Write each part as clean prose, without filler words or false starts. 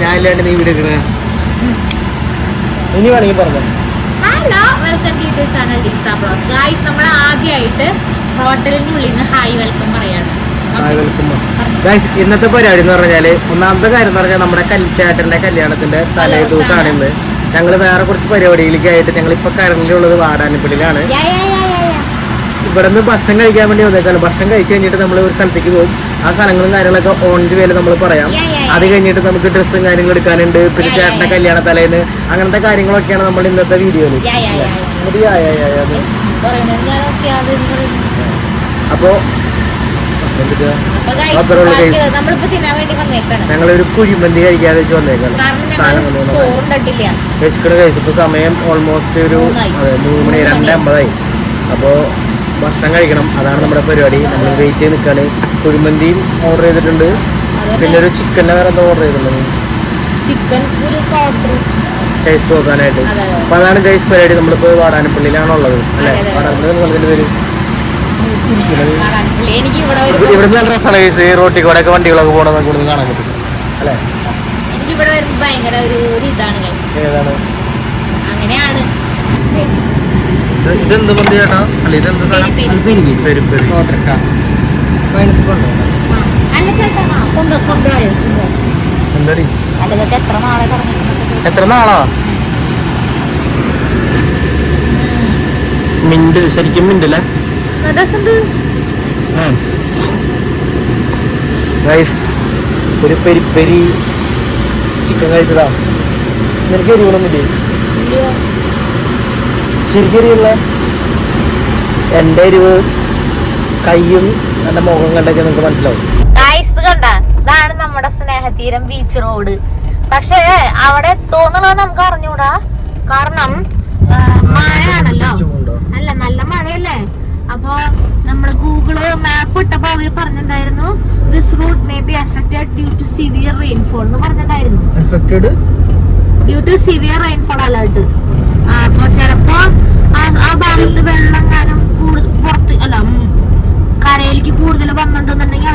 ഞാനില്ലാണ്ട് നീ വീഡിയോ എടുക്കണേ. ഇനി വേണമെങ്കിൽ പറഞ്ഞു. Hello, welcome to YouTube channel ഡിക്സ ബ്ലോഗ്സ്. ഗായ്സ്, നമ്മൾ ആദ്യമായിട്ട് ഹോട്ടലിനുള്ളിൽ നിന്ന് ഹായ് വെൽക്കം പറയാണ്. ഗായ്സ്, ഇന്നത്തെ പരിപാടി എന്ന് പറഞ്ഞാല് ഒന്നാമത്തെ കാര്യം എന്ന് പറഞ്ഞാൽ നമ്മുടെ ചേട്ടന്റെ കല്യാണത്തിന്റെ തലേ ദിവസമാണ് ഇന്ന്. ഞങ്ങള് വേറെ കുറച്ച് പരിപാടിയിലേക്ക് ആയിട്ട് ഞങ്ങൾ ഇപ്പൊ കറണ്ടിലുള്ളത് വാടാനപ്പള്ളിയിലാണ്. ഇവിടെ നിന്ന് ഭക്ഷണം കഴിക്കാൻ വേണ്ടി വന്നേക്കാണ്. ഭക്ഷണം കഴിച്ച് കഴിഞ്ഞിട്ട് നമ്മൾ ഒരു സ്ഥലത്തേക്ക് പോകും. ആ സ്ഥലങ്ങളും കാര്യങ്ങളൊക്കെ ഓൺ ദി വേയിൽ നമ്മൾ പറയാം. അത് കഴിഞ്ഞിട്ട് നമുക്ക് ഡ്രസ്സും കാര്യങ്ങളും എടുക്കാനുണ്ട്. പിന്നെ ചേട്ടന്റെ കല്യാണ തലേന്ന് അങ്ങനത്തെ കാര്യങ്ങളൊക്കെയാണ് നമ്മൾ ഇന്നത്തെ വീഡിയോയില്. അപ്പോ ഞങ്ങളൊരു കുഴിമന്തി കഴിക്കാതെ വെച്ച് വന്നേക്കാണ്. ഇപ്പൊ സമയം ഓൾമോസ്റ്റ് ഒരു 3 മണി 2:50. അപ്പോ ഭക്ഷണം കഴിക്കണം, അതാണ് നമ്മുടെ പരിപാടി. നമ്മൾ വെയിറ്റ് ചെയ്ത് നിൽക്കാണ്. കുഴിമന്തിയും ഓർഡർ ചെയ്തിട്ടുണ്ട്. പിന്നെ ഒരു ചിക്കൻ്റെ വേറെ എന്താ ഓർഡർ ചെയ്തിട്ടുണ്ട് ടേസ്റ്റ് നോക്കാനായിട്ട്. അപ്പൊ അതാണ് ഗൈസ് പരിപാടി. നമ്മളിപ്പോ വാടാനപ്പള്ളിയിലാണുള്ളത് അല്ലെ? വാടാനപ്പള്ളി പേര് ഇവിടെ നല്ല രസമാണ് ഗൈസ്. റോട്ടിൽ കൂടെ ഒക്കെ വണ്ടികളൊക്കെ പോകണമെന്ന് കൂടുതൽ കാണാൻ പറ്റും അല്ലെ? ഏതാണ് ഇതെന്ത് മന്തി ചേട്ടാ? അല്ല ഇതെന്ത് സാധനം? എന്താടി എത്ര നാളാ? മിന്റ് ശരിക്കും മിന്റ് അല്ലേ? ഒരു പെരി ചിക്കൻ കഴിച്ചതാ. നിനക്ക് എരിവൊന്നുമില്ലേ? ശരിക്കും എരിവുള്ള എൻ്റെ എരിവ് കയ്യും എൻ്റെ മുഖം കണ്ടൊക്കെ നിങ്ങൾക്ക് മനസ്സിലാവും. ഇതാണ് നമ്മുടെ സ്നേഹതീരം ബീച്ച് റോഡ്. പക്ഷേ അവിടെ തോന്നുന്നത് നമുക്ക് അറിഞ്ഞൂടാ, കാരണം മഴയാണല്ലോ. അല്ല, നല്ല മഴയല്ലേ. അപ്പൊ നമ്മള് ഗൂഗിള് മാപ്പ് ഇട്ടപ്പോ അവര് പറഞ്ഞിട്ടുണ്ടായിരുന്നു this route may be affected due to severe rainfall എന്ന് പറഞ്ഞിട്ടുണ്ടായിരുന്നു. Due to severe rainfall alert. അപ്പൊ ചിലപ്പോ ആ ഭാഗത്ത് വെള്ളം കാലം പുറത്ത് അല്ല കരയിലേക്ക് കൂടുതൽ വന്നിട്ടുണ്ടെന്നുണ്ടെങ്കിൽ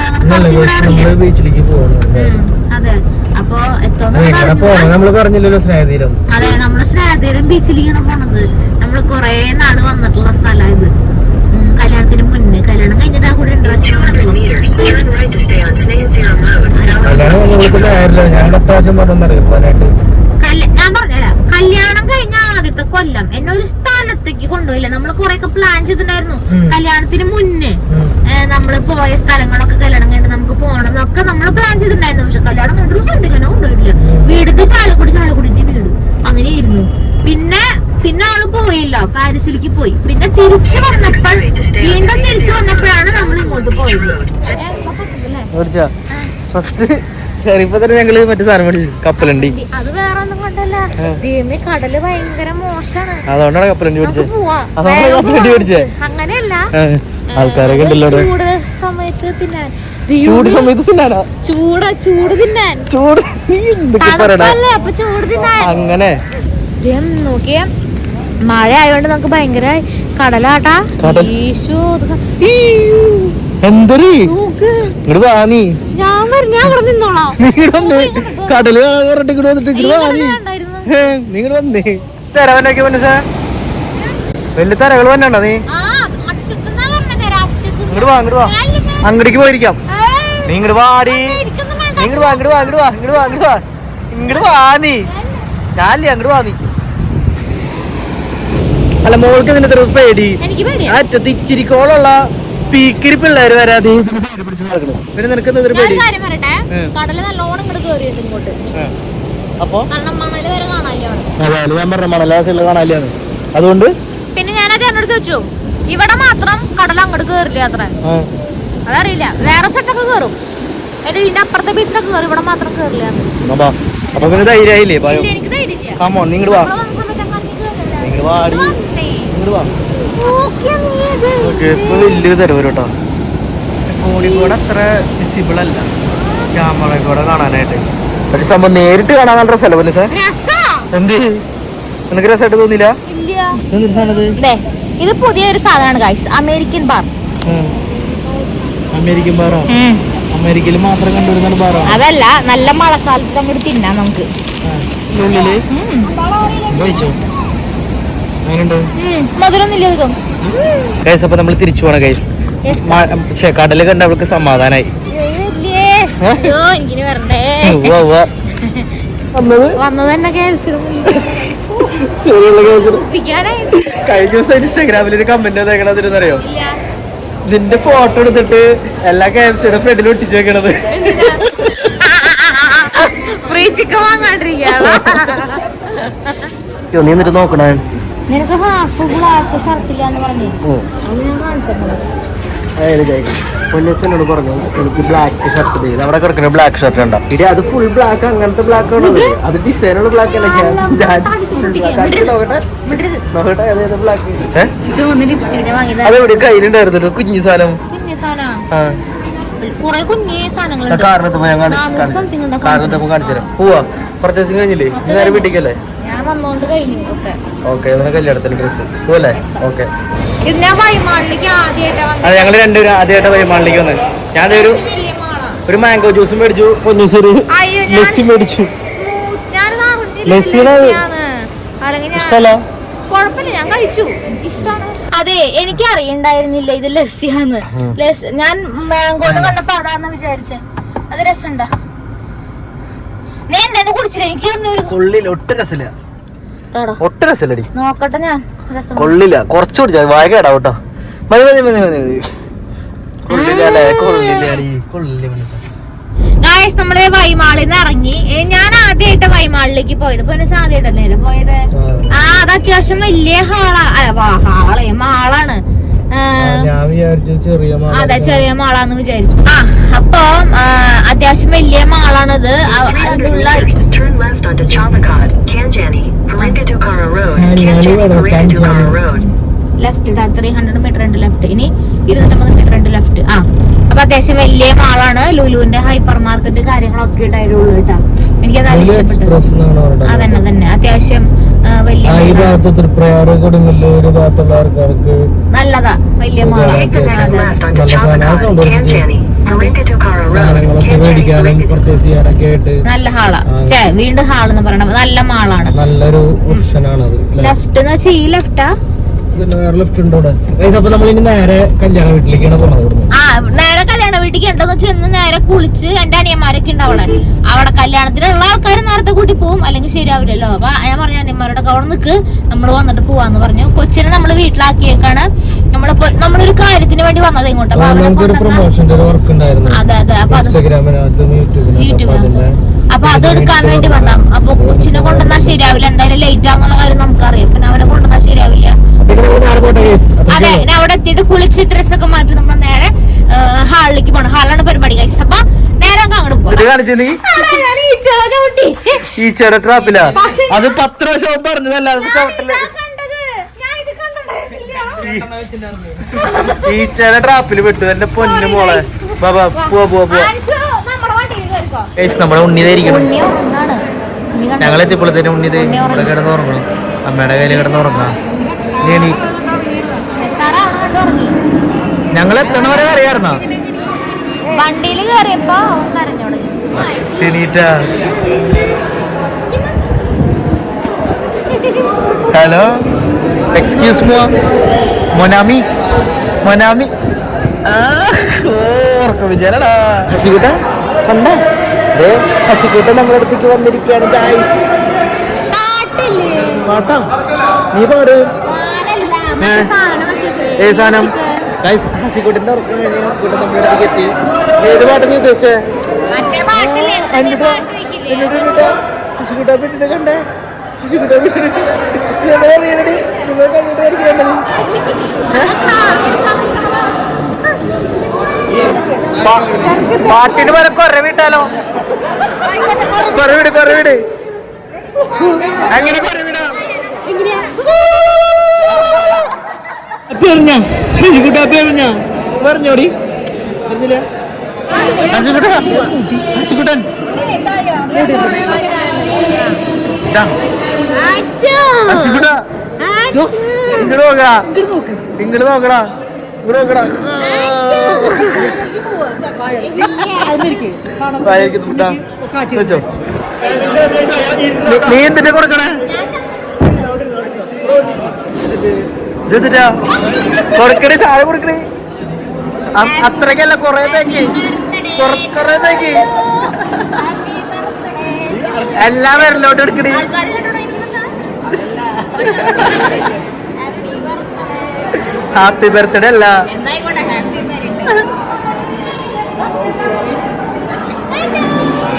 അതെ. അപ്പൊ അതെ, നമ്മള് സ്നേഹതീരം ബീച്ചിലേക്കാണ് പോണത്. നമ്മള് കൊറേ നാള് വന്നിട്ടുള്ള സ്ഥലം ഇത്. കല്യാണത്തിന് മുന്നേ, കല്യാണം കഴിഞ്ഞിട്ട് കൂടെ ഞാൻ പറഞ്ഞുതരാം. കല്യാണം കഴിഞ്ഞ ആദ്യത്തെ കൊല്ലം എന്നെ ഒരു സ്ഥലത്തേക്ക് കൊണ്ടുപോയില്ല. നമ്മള് കൊറേ ഒക്കെ പ്ലാൻ ചെയ്തിട്ടുണ്ടായിരുന്നു കല്യാണത്തിന് മുന്നേ. നമ്മള് പോയ സ്ഥലങ്ങളൊക്കെ കല്യാണം കഴിഞ്ഞിട്ട് നമുക്ക് പോകണം എന്നൊക്കെ നമ്മള് പ്ലാൻ ചെയ്തിട്ടുണ്ടായിരുന്നു. പക്ഷെ കല്യാണം കണ്ടൊരു കണ്ടിങ്ങനെ കൊണ്ടുപോയിട്ടില്ല. വീടിന്റെ ചാലക്കുടിന്റെ വീട് അങ്ങനെയായിരുന്നു. പിന്നെ ആള് പോയില്ല, പാരീസിലേക്ക് പോയി. പിന്നെ തിരിച്ചു വന്നപ്പോഴാണ് നമ്മൾ ഇങ്ങോട്ട് പോയത്. ഞങ്ങള് മറ്റേ സാധനം കപ്പലണ്ടി. അത് വേറെ ഒന്നും കൊണ്ടല്ല, കടല് ഭയങ്കര മോശമാണ്. അതുകൊണ്ടാണ് കപ്പലണ്ടി പിടിച്ചത്. അങ്ങനെയല്ല, ആൾക്കാരൊക്കെ ചൂട് സമയത്ത് തിന്നാൻ. ചൂട് തിന്നാൻ അപ്പൊ ചൂട് തിന്നാൻ. അങ്ങനെ നോക്കിയ മഴ ആയതുകൊണ്ട് നമുക്ക് ഭയങ്കര കടലാട്ടാ. എന്തൊരു ഞാൻ അവിടെ നിന്നോളാം. കടല് നിങ്ങൾ വന്നേ തരവനൊക്കെ മനസ്സാ വലിയ തരകൾ വന്നോ? നീ ഇങ്ങോട്ട് വാ അങ്ങടിക്ക് പോയിരിക്കാം. നീ ഇങ്ങോട്ട് വാടി, ഇങ്ങോട്ട് വാ നീ. ഞാനില്ല, അങ്ങോട്ട് വാ നീ. അല്ല, മോൾക്ക് ഇതിന്റെ ഇത്ര പേടി. അറ്റത്ത് ഇച്ചിരിക്കോളുള്ള പീക്കിരി പിള്ളേര് വരാതെ പിന്നെ നിനക്ക് പേടി. കടല് നല്ലോണം ഇങ്ങോട്ട്. അപ്പൊ മണല് വരെ കാണാനില്ല. അതെ, ഞാൻ പറഞ്ഞ മണലാ സൈഡിൽ കാണാനില്ലാന്ന്. അതുകൊണ്ട് പിന്നെ ഞാനത് എന്നോട് ചോദിച്ചു, ഇവിടെ മാത്രം കടൽ അങ്ങോട്ട് കേറില്ല അത്ര. അതറിയില്ല, വേറെ സ്ഥലത്തൊക്കെ കേറും. ഇതിന്റെ അപ്പുറത്തെ ബീച്ചിലൊക്കെ കയറും, ഇവിടെ മാത്രം കേറില്ല. അപ്പൊ പിന്നെ ധൈര്യമായില്ലേ? എനിക്ക് ധൈര്യമില്ല. നിങ്ങട് വാ, വലിയ തരവ് കേട്ടോ. ഫോണിൽ കൂടെ അത്ര വിസിബിൾ അല്ല, ക്യാമറ കൂടെ കാണാനായിട്ട്. പക്ഷെ സംഭവം നേരിട്ട് കാണാൻ നല്ല രസമല്ലേ സാർ? എന്ത് നിനക്ക് രസമായിട്ട് തോന്നില്ല? ഇത് പുതിയൊരു സാധനമാണ് ഗൈസ്, അമേരിക്കൻ ബാർ. അമേരിക്കൻ ബാറാ? അമേരിക്കയിൽ മാത്രം കണ്ടുവരുന്ന ബാറാണ്. അതല്ല, നല്ല മഴക്കാലത്ത് അങ്ങോട്ട് തിന്നാം നമുക്ക്. ഗൈസ് അപ്പൊ നമ്മൾ തിരിച്ചു പോണ ഗൈസ്. കടല് കണ്ട അവൾക്ക് സമാധാനായി. കഴിഞ്ഞ ദിവസം ഇൻസ്റ്റാഗ്രാമിൽ ഒരു കമന്റ് വന്നേക്കണതിനറിയോ? നിന്റെ ഫോട്ടോ എടുത്തിട്ട് എല്ലാ KFCയുടെ ഫ്രണ്ടിൽ ഒട്ടിച്ചു വെക്കണത്. നീ എന്നിട്ട് നോക്കണേ. നിനക്ക് ഹാഫ് ബ്ലാക്ക് ഷർട്ടില്ലാന്ന് പറഞ്ഞു. പൊന്നോട് പറഞ്ഞു എനിക്ക് ബ്ലാക്ക് ഷർട്ട് ചെയ്ത് അവിടെ കിടക്കുന്ന ബ്ലാക്ക് ഷർട്ട് ഉണ്ടോ? ഇനി അത് ഫുൾ ബ്ലാക്ക്, അങ്ങനത്തെ ബ്ലാക്ക് ആണോ? അത് ഡിസൈനുള്ള ബ്ലാക്ക് അല്ല. അതെവിടെ കയ്യിലുണ്ടായിരുന്നു കുഞ്ഞു സാധനം. കാരണത്തപ്പോ ഞാൻ കാണിച്ചു തരാം. പോവാ, പർച്ചേസിങ് കഴിഞ്ഞില്ലേ? നേരെ വീട്ടിക്കല്ലേ? ഓക്കെ, കല്യാണത്തിന് ഡ്രസ് പോലെ. ഓക്കെ, ഞങ്ങള് രണ്ടുപേരും ആദ്യമായിട്ട് വൈമാളിലേക്ക് വന്നത്. ഞാൻ ഒരു മാംഗോ ജ്യൂസും മേടിച്ചു, പൊന്നൂസൊരു ലസ്സി മേടിച്ചു. അതെ, എനിക്ക് അറിയണ്ടായിരുന്നില്ല ഇത് ലസ്സിയാന്ന്. ഞാൻ മാംഗോന്ന് കണ്ടപ്പോ അതാന്ന് വിചാരിച്ച. അത് രസമുണ്ടാ? നീ എന്താ കുടിച്ചില്ല? എനിക്ക് ഒട്ടും രസമില്ല. ഒട്ടും രസമില്ലടി. നോക്കട്ടെ ഞാൻ. കൊള്ളില്ല, കുറച്ച് കുടിച്ചാൽ വായ കേടാ കേട്ടോ. മതി മതി മതി മതി മതി. ഗായ്സ്, നമ്മള് വൈമാളിൽ നിന്ന് ഇറങ്ങി. ഞാൻ ആദ്യമായിട്ട് വൈമാളിലേക്ക് പോയത്. പൊന്നൂസ് ആദ്യമായിട്ടല്ലേ പോയത്? അത് അത്യാവശ്യം വലിയ മാളാണ്. അതെ, ചെറിയ മാളാന്ന് വിചാരിച്ചു. അപ്പൊ അത്യാവശ്യം വലിയ മാളാണിത്. ലെഫ്റ്റ് 300 മീറ്റർ ഉണ്ട് ലെഫ്റ്റ്. ഇനി 250 മീറ്റർ ഉണ്ട് ലെഫ്റ്റ്. അപ്പൊ അത്യാവശ്യം വലിയ മാളാണ്. ലുലുവിന്റെ ഹൈപ്പർ മാർക്കറ്റ് കാര്യങ്ങളൊക്കെ ഇട്ടായിരുന്നു കേട്ടോ. എനിക്ക് നല്ല ഇഷ്ടപ്പെട്ടു. അതന്നെ തന്നെ അത്യാവശ്യം വലിയ നല്ലതാ, വലിയ മാള. നല്ല ഹാളാ. വീണ്ടും ഹാളെന്ന് പറയണ നല്ല മാളാണ്. നല്ലൊരു ഓപ്ഷനാണ്. ലെഫ്റ്റ് എന്ന് വെച്ചാൽ ഈ ലെഫ്റ്റാ. നേരെ കല്യാണ വീട്ടിലേക്കാണ് പോകുന്നത്. നേരെ കല്യാണ വീട്ടിലേക്ക് ഉണ്ടോന്ന് ചെന്ന് നേരെ കുളിച്ച് എന്റെ അനിയന്മാരൊക്കെ ഉണ്ട് അവിടെ കല്യാണത്തിനുള്ള ആൾക്കാർ നേരത്തെ കൂട്ടി പോവും, അല്ലെങ്കിൽ ശരിയാവില്ലല്ലോ. അപ്പൊ ഞാൻ പറഞ്ഞു അനിയന്മാരോട് അവിടെ നിൽക്ക്, നമ്മൾ വന്നിട്ട് പോവാന്ന് പറഞ്ഞു. കൊച്ചിനെ നമ്മള് വീട്ടിലാക്കിയേക്കാണ്. നമ്മളൊരു കാര്യത്തിന് വേണ്ടി വന്നത് ഇങ്ങോട്ട്. അതെ അതെ. അപ്പൊ അപ്പൊ അത് എടുക്കാൻ വേണ്ടി വന്നാം. അപ്പൊ കൊച്ചിനെ കൊണ്ടുവന്നാ ശരിയാവില്ല, എന്തായാലും ലേറ്റ് ആകുന്ന കാര്യം നമുക്കറിയാം. പിന്നെ അവനെ കൊണ്ടുവന്നാ ശരിയാവില്ല. അതെ, ഞാൻ അവിടെ എത്തിയിട്ട് കുളിച്ച് ഡ്രസ്സൊക്കെ മാറ്റി നമ്മൾ നേരെ ഹാളിലേക്ക് പോകണം. ഹാളാണ് പരിപാടി ഗൈസ്. അപ്പൊ നേരെ അങ്ങോട്ട് പോകാം. അത് 10 പ്രാവശ്യം പറഞ്ഞതല്ല. ഈച്ചയുടെ ട്രാപ്പില് വിട്ടു എന്റെ പൊന്നു മോളെ. ബാബാ പോവാ പോവാ പോവാ. നമ്മുടെ ഉണ്ണിതായിരിക്കണം. ഞങ്ങളെത്തിയപ്പോഴത്തേനും ഉണ്ണിത് ഇവിടെ കിടന്നുറങ്ങണം. അമ്മയുടെ കയ്യിൽ കിടന്നുറങ്ങാം. ഞങ്ങൾ എത്തണവരെ അറിയാറുന്നോ? വണ്ടിയിൽ കയറിയപ്പോ എണീറ്റാ. ഹലോ, എക്സ്ക്യൂസ് മോ മൊനാമി മൊനാമി. വിചാരടാ ഹസിക്കുട്ട കണ്ട ഹസിക്കുട്ട നമ്മുടെ അടുത്തേക്ക് വന്നിരിക്കുകയാണ് ഗായ്സ്. പാട്ടാ നീ പാട്. ഏ സാധനം ഗായ്സ്? ഹസിക്കുട്ടിന്റെ ഉറക്കം കഴിഞ്ഞ് ഹസിക്കുട്ടൻ നമ്മുടെ അടുത്തേക്ക് എത്തി. ഏത് പാട്ട് നീ ഉദ്ദേശിച്ചേ? ഹസിക്കുട്ട പിന്നിട്ട് കണ്ടേ? ഹസിക്കുട്ട പിന്നിട്ട് പാട്ടിന് പോലെ കൊറേ വിട്ടാലോ? കൊറേ വിട് അങ്ങനെ കൊറേ വിടാ. പറഞ്ഞോടി പറഞ്ഞില്ല. ഹസിക്കുട്ടൻ ഇങ്ങോട്ട് നോക്കടാ. ഇവിടെ നോക്കടാ. വെച്ചോ. നീ എന്തിന്റെ കൊടുക്കണേ? ഇതെന്തിട്ടാ കൊടുക്കണേ? ചായ കൊടുക്കണേ? അത്രക്കല്ല, കൊറേ തേക്ക്, കൊറേ തേക്ക്. എല്ലാ പേരിലോട്ട് എടുക്കണേ. ഹാപ്പി ബർത്ത്ഡേ അല്ല,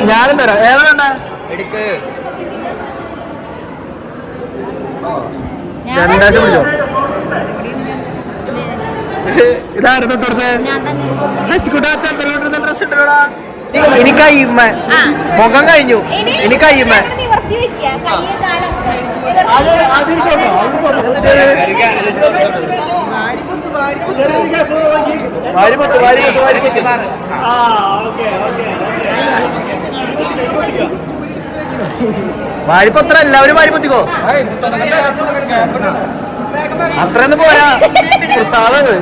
ഞാനും തരാം. ഏതാ വേണ്ട? രണ്ടാഴ്ച വിളിച്ചോ. ഇതാരും തൊട്ടടുത്ത് ഡ്രസ് ഇട്ടോടാ. ഇനി കയ്യുമ്മ മുഖം കഴിഞ്ഞു, ഇനി കയ്യുമ്മ. വാരിപ്പത്ര എല്ലാവരും വാരിപ്പൊത്തിക്കോ. അത്രയൊന്നും പോരാ, പ്രസാദത്.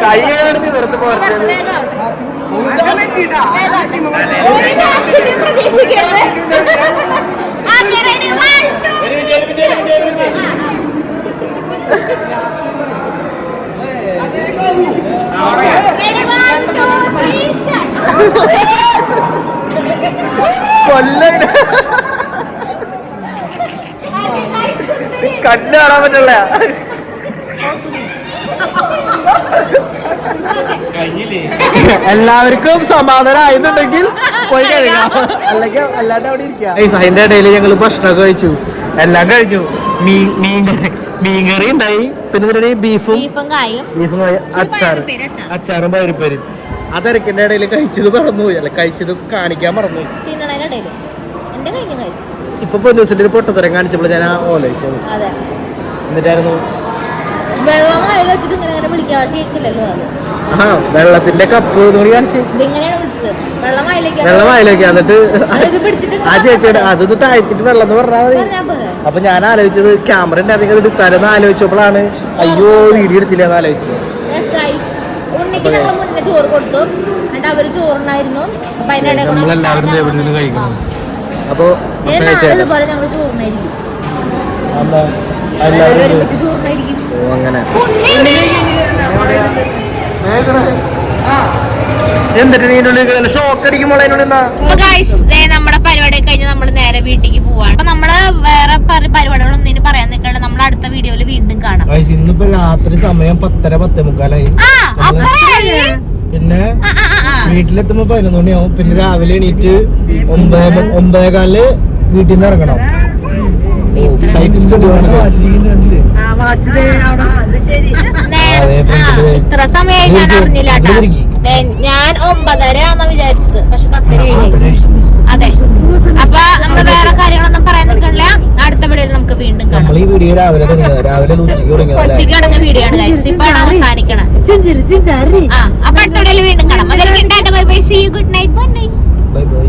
കൈയാണ് നീ വെറുതെ പോരത്. കൊല്ല കണ്ണ് കാണാൻ പറ്റില്ല. എല്ലാവർക്കും സമാധാനമായിരുന്നുണ്ടെങ്കിൽ പോയി കഴിക്കാം, അല്ലെങ്കിൽ അല്ലാണ്ട് അവിടെ ഇരിക്കാം. അതിന്റെ ഇടയിൽ ഞങ്ങൾ ഭക്ഷണമൊക്കെ കഴിച്ചു, എല്ലാം കഴിഞ്ഞു. മീൻകറി ഉണ്ടായി, പിന്നെ ബീഫും കായും, അച്ചാറും പയറുപ്പേരും. ആ തിരക്കിന്റെ ഇടയിൽ കഴിച്ചത് മറന്നുപോയി, അല്ല കഴിച്ചത് കാണിക്കാൻ മറന്നുപോയി. ഇപ്പൊ പൊന്നൂസിന്റെ ഒരു പൊട്ടത്തരം കാണിച്ചപ്പോൾ ഞാൻ ഓലോചിച്ചത്. എന്നിട്ടായിരുന്നു വെള്ളത്തിന്റെ കപ്പ് കൂടി കാണിച്ച് വെള്ളമായിലേക്ക്. എന്നിട്ട് ആ ചേച്ചിയുടെ അതൊന്ന് താഴ്ത്തിട്ട് വെള്ളം എന്ന് പറഞ്ഞാൽ മതി. അപ്പൊ ഞാൻ ആലോചിച്ചത് ക്യാമറ ഉണ്ടായിരുന്നെങ്കിൽ അത് എടുത്താലെന്ന് ആലോചിച്ചപ്പോഴാണ് അയ്യോ വീഡിയോ എടുത്തില്ല എന്ന് ആലോചിച്ചത്. ചോറ് കൊടുത്തു, അവര് ചോറുണ്ടായിരുന്നു. നമ്മളെല്ലാവരും എവിടെ നിന്ന് കഴിക്കണം. അപ്പൊ ഇതുപോലെ ഞങ്ങള് ചോറിനായിരിക്കും, ചോറിനായിരിക്കും. അങ്ങനെ എന്നിട്ട് ഷോക്ക് അടിക്കുമ്പോൾ നമ്മുടെ പരിപാടി കഴിഞ്ഞ് നമ്മള് നേരെ വീട്ടിലേക്ക് പോവാണ്. അപ്പൊ നമ്മള് വേറെ പരിപാടികളൊന്നും ഇനി പറയാൻ നിൽക്കണ്ട. നമ്മൾ അടുത്ത വീഡിയോയില് വീണ്ടും കാണാം. ഇന്നിപ്പോ രാത്രി സമയം 10:45 പിന്നെ വീട്ടിലെത്തുമ്പോ 11 മണിയാവും. പിന്നെ രാവിലെ എണീറ്റ് 9:15 വീട്ടിൽ നിന്ന് ഇറങ്ങണം. ഇത്ര സമയമായി ഞാൻ അറിഞ്ഞില്ല. ഞാൻ 9:30 ആണെന്നാ വിചാരിച്ചത്, പക്ഷെ 10:30. അതെ, അപ്പൊ നമ്മള് വേറെ കാര്യങ്ങളൊന്നും പറയാൻ നിൽക്കണില്ല. അടുത്ത വീഡിയോയിൽ നമുക്ക് വീണ്ടും കാണാം. ഈ വീഡിയോ രാവിലെ ഉച്ചയ്ക്ക് തുടങ്ങിയ വീഡിയോ ആണ് ഗൈസ്, ഇപ്പാണ് അവസാനിക്കണം. അപ്പൊ അടുത്ത വീഡിയോയിൽ വീണ്ടും കാണാം. Bye bye, see you, good night, bye by.